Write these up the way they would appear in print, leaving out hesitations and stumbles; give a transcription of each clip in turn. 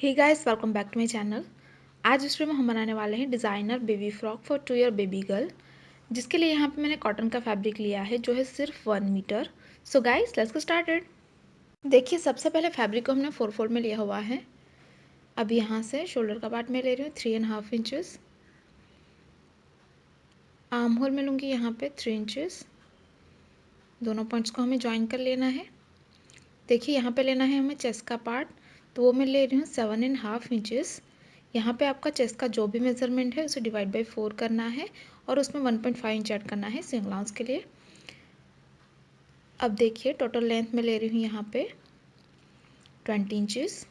Hey guys, welcome back to my channel. आज इस video में हम बनाने वाले हैं designer baby frock for 2 year baby girl, जिसके लिए यहाँ पे मैंने कॉटन का फैब्रिक लिया है जो है सिर्फ 1 metre. So guys, let's get started. देखिए, सबसे पहले फैब्रिक को हमने 4 फोल्ड में लिया हुआ है। अब यहाँ से शोल्डर का पार्ट में ले रही हूँ 3.5 इंचेस, आर्म होल में लूँगी यहाँ पे 3 इंचेस। दोनों पॉइंट्स को हमें ज्वाइन कर लेना है। देखिए, यहाँ पे लेना है हमें चेस्ट का पार्ट, तो वो मैं ले रही हूँ 7.5 इंचेस। यहाँ पे आपका चेस्ट का जो भी मेजरमेंट है उसे डिवाइड बाई 4 करना है और उसमें 1.5 इंच ऐड करना है सिंगल आर्म्स के लिए। अब देखिए, टोटल लेंथ में ले रही हूँ यहाँ पे 20 इंचेस।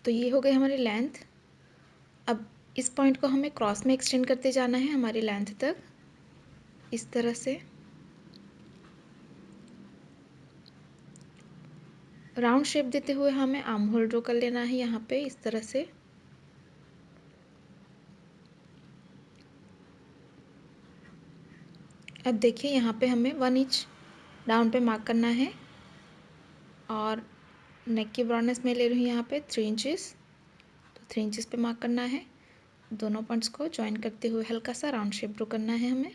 तो ये हो गई हमारी लेंथ। अब इस पॉइंट को हमें क्रॉस में एक्सटेंड करते जाना है हमारी लेंथ तक, इस तरह से। राउंड शेप देते हुए हमें आर्म होल ड्रॉ कर लेना है यहाँ पे, इस तरह से। अब देखिए, यहाँ पे हमें 1 इंच डाउन पे मार्क करना है और नेक की ब्रॉडनेस में ले रही हूँ यहाँ पे 3 इंचेस। तो 3 इंचेस पे मार्क करना है। दोनों पॉइंट्स को ज्वाइन करते हुए हल्का सा राउंड शेप ड्रॉ करना है हमें।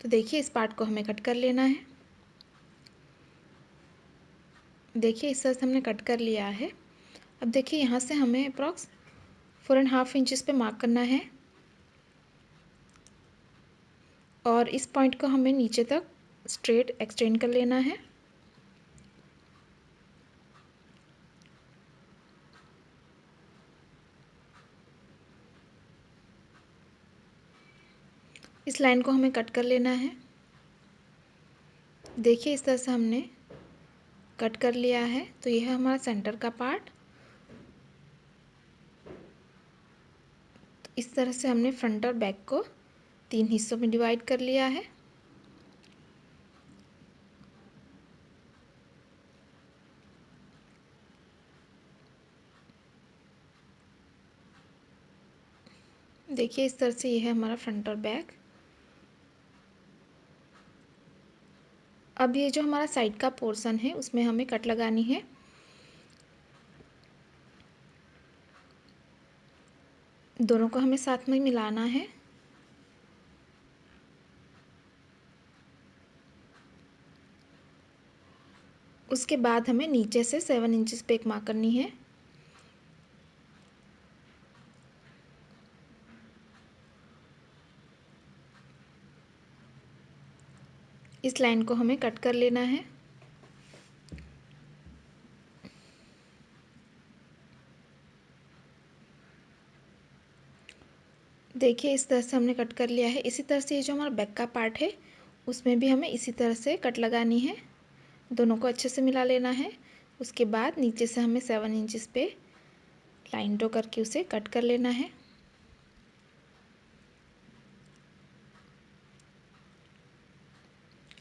तो देखिए, इस पार्ट को हमें कट कर लेना है। देखिए, इस तरह से हमने कट कर लिया है। अब देखिए, यहाँ से हमें अप्रॉक्स 4.5 इंचेस पे मार्क करना है और इस पॉइंट को हमें नीचे तक स्ट्रेट एक्सटेंड कर लेना है। इस लाइन को हमें कट कर लेना है। देखिए, इस तरह से हमने कट कर लिया है। तो यह है हमारा सेंटर का पार्ट। इस तरह से हमने फ्रंट और बैक को 3 हिस्सों में डिवाइड कर लिया है। देखिए, इस तरह से यह है हमारा फ्रंट और बैक। अब ये जो हमारा साइड का पोर्शन है उसमें हमें कट लगानी है। दोनों को हमें साथ में मिलाना है। उसके बाद हमें नीचे से 7 इंचेस पे एक मार्क करनी है। इस लाइन को हमें कट कर लेना है। देखिए, इस तरह से हमने कट कर लिया है। इसी तरह से ये जो हमारा बैक का पार्ट है उसमें भी हमें इसी तरह से कट लगानी है। दोनों को अच्छे से मिला लेना है। उसके बाद नीचे से हमें 7 इंचेस पे लाइन ड्रॉ करके उसे कट कर लेना है।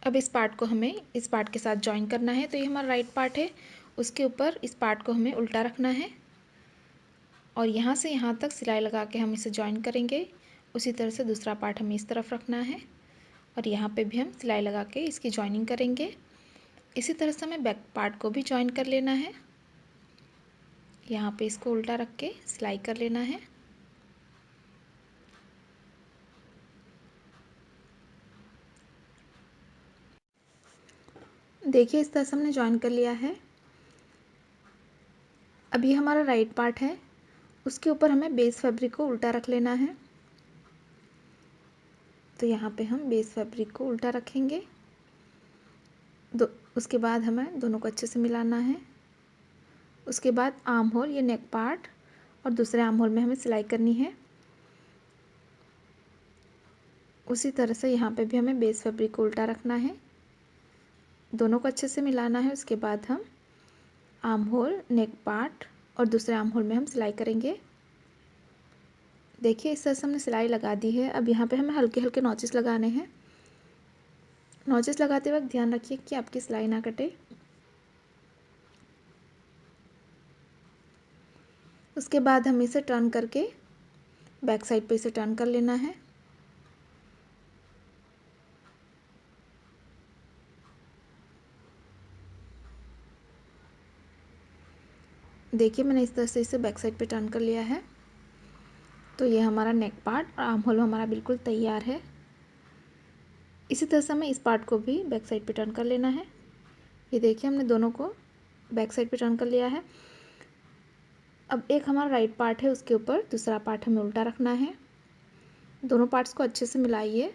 अब इस पार्ट को हमें इस पार्ट के साथ जॉइन करना है। तो ये हमारा राइट पार्ट है, उसके ऊपर इस पार्ट को हमें उल्टा रखना है और यहाँ से यहाँ तक सिलाई लगा के हम इसे जॉइन करेंगे। उसी तरह से दूसरा पार्ट हमें इस तरफ रखना है और यहाँ पे भी हम सिलाई लगा के इसकी जॉइनिंग करेंगे। इसी तरह से हमें बैक पार्ट को भी जॉइन कर लेना है। यहाँ पे इसको उल्टा रख के सिलाई कर लेना है। देखिए, इस तरह से हमने जॉइन कर लिया है। अब ये हमारा राइट पार्ट है, उसके ऊपर हमें बेस फैब्रिक को उल्टा रख लेना है। तो यहाँ पे हम बेस फैब्रिक को उल्टा रखेंगे। उसके बाद हमें दोनों को अच्छे से मिलाना है। उसके बाद आर्म होल, ये नेक पार्ट और दूसरे आर्म होल में हमें सिलाई करनी है। उसी तरह से यहाँ पे भी हमें बेस फैब्रिक को उल्टा रखना है। दोनों को अच्छे से मिलाना है। उसके बाद हम आर्म होल, नेक पार्ट और दूसरे आर्म होल में हम सिलाई करेंगे। देखिए, इस तरह से हमने सिलाई लगा दी है। अब यहाँ पे हमें हल्के हल्के नॉचेस लगाने हैं। नॉचेस लगाते वक्त ध्यान रखिए कि आपकी सिलाई ना कटे। उसके बाद हमें इसे टर्न करके बैक साइड पे इसे टर्न कर लेना है। देखिए मैंने इस तरह से इसे बैक साइड पे टर्न कर लिया है। तो ये हमारा नेक पार्ट और आर्म होल हमारा बिल्कुल तैयार है। इसी तरह से हमें इस पार्ट को भी बैक साइड पे टर्न कर लेना है। ये देखिए हमने दोनों को बैक साइड पे टर्न कर लिया है। अब एक हमारा राइट पार्ट है, उसके ऊपर दूसरा पार्ट हमें उल्टा रखना है। दोनों पार्ट्स को अच्छे से मिलाइए।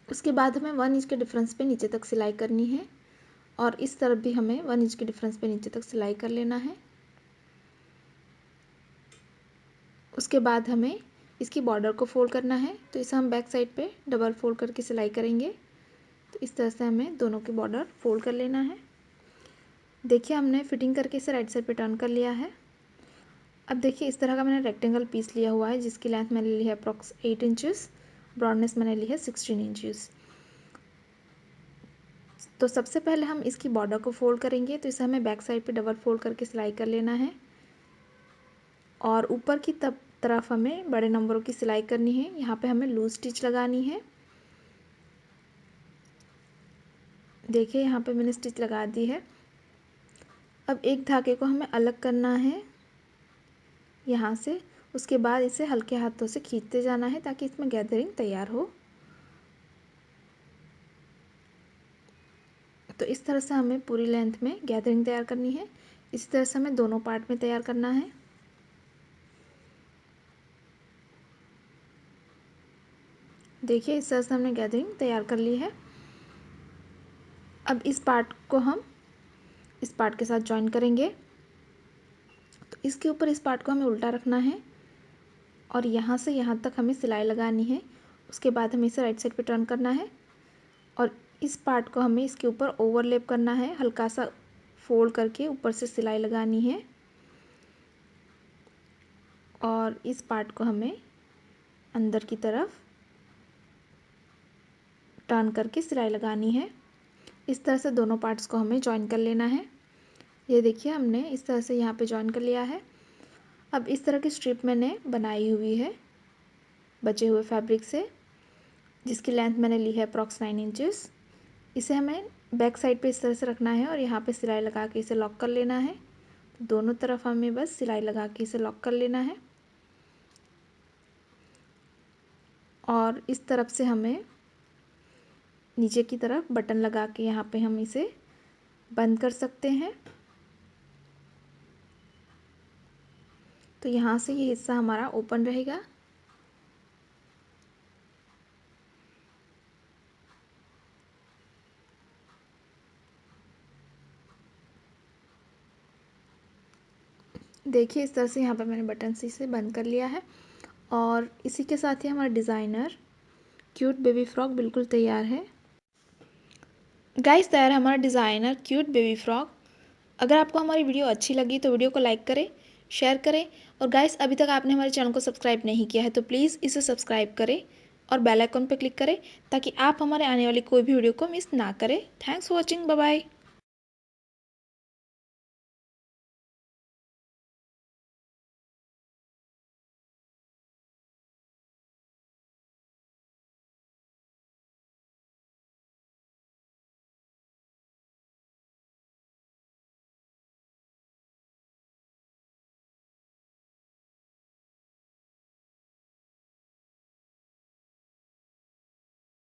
उसके बाद हमें 1 इंच के डिफरेंस पे नीचे तक सिलाई करनी है और इस तरफ भी हमें 1 इंच के डिफरेंस पे नीचे तक सिलाई कर लेना है। उसके बाद हमें इसकी बॉर्डर को फोल्ड करना है, तो इसे हम बैक साइड पे डबल फोल्ड करके सिलाई करेंगे। तो इस तरह से हमें दोनों की बॉर्डर फोल्ड कर लेना है। देखिए हमने फिटिंग करके इसे राइट साइड पे टर्न कर लिया है। अब देखिए इस तरह का मैंने रेक्टेंगल पीस लिया हुआ है जिसकी लेंथ मैंने ली है अप्रॉक्स 8 इंचेस, ब्रॉडनेस मैंने ली है 16 इंचेस। तो सबसे पहले हम इसकी बॉर्डर को फोल्ड करेंगे, तो इसे हमें बैक साइड पे डबल फोल्ड करके सिलाई कर लेना है और ऊपर की तरफ हमें बड़े नंबरों की सिलाई करनी है। यहाँ पे हमें लूज स्टिच लगानी है। देखिए यहाँ पे मैंने स्टिच लगा दी है। अब एक धागे को हमें अलग करना है यहाँ से। उसके बाद इसे हल्के हाथों से खींचते जाना है ताकि इसमें गैदरिंग तैयार हो। तो इस तरह से हमें पूरी लेंथ में गैदरिंग तैयार करनी है। इसी तरह से हमें दोनों पार्ट में तैयार करना है। देखिए इस तरह से हमने गैदरिंग तैयार कर ली है। अब इस पार्ट को हम इस पार्ट के साथ जॉइन करेंगे। तो इसके ऊपर इस पार्ट को हमें उल्टा रखना है और यहाँ से यहाँ तक हमें सिलाई लगानी है। उसके बाद हमें इसे राइट साइड पे टर्न करना है और इस पार्ट को हमें इसके ऊपर ओवरलैप करना है, हल्का सा फोल्ड करके ऊपर से सिलाई लगानी है और इस पार्ट को हमें अंदर की तरफ टर्न करके सिलाई लगानी है। इस तरह से दोनों पार्ट्स को हमें जॉइन कर लेना है। ये देखिए हमने इस तरह से यहाँ पे जॉइन कर लिया है। अब इस तरह की स्ट्रिप मैंने बनाई हुई है बचे हुए फैब्रिक से, जिसकी लेंथ मैंने ली है अप्रॉक्स 9 इंचेस। इसे हमें बैक साइड पे इस तरह से रखना है और यहाँ पे सिलाई लगा के इसे लॉक कर लेना है। तो दोनों तरफ हमें बस सिलाई लगा के इसे लॉक कर लेना है और इस तरफ से हमें नीचे की तरफ बटन लगा के यहाँ पे हम इसे बंद कर सकते हैं। तो यहाँ से ये हिस्सा हमारा ओपन रहेगा। देखिए इस तरह से यहाँ पर मैंने बटन से इसे बंद कर लिया है और इसी के साथ ही हमारा डिज़ाइनर क्यूट बेबी फ्रॉक बिल्कुल तैयार है। गाइस तैयार है हमारा डिज़ाइनर क्यूट बेबी फ्रॉक। अगर आपको हमारी वीडियो अच्छी लगी तो वीडियो को लाइक करें, शेयर करें और गाइस अभी तक आपने हमारे चैनल को सब्सक्राइब नहीं किया है तो प्लीज़ इसे सब्सक्राइब करें और बेल आइकन पर क्लिक करें ताकि आप हमारे आने वाली कोई भी वीडियो को मिस ना करें। Thanks for watching, bye bye.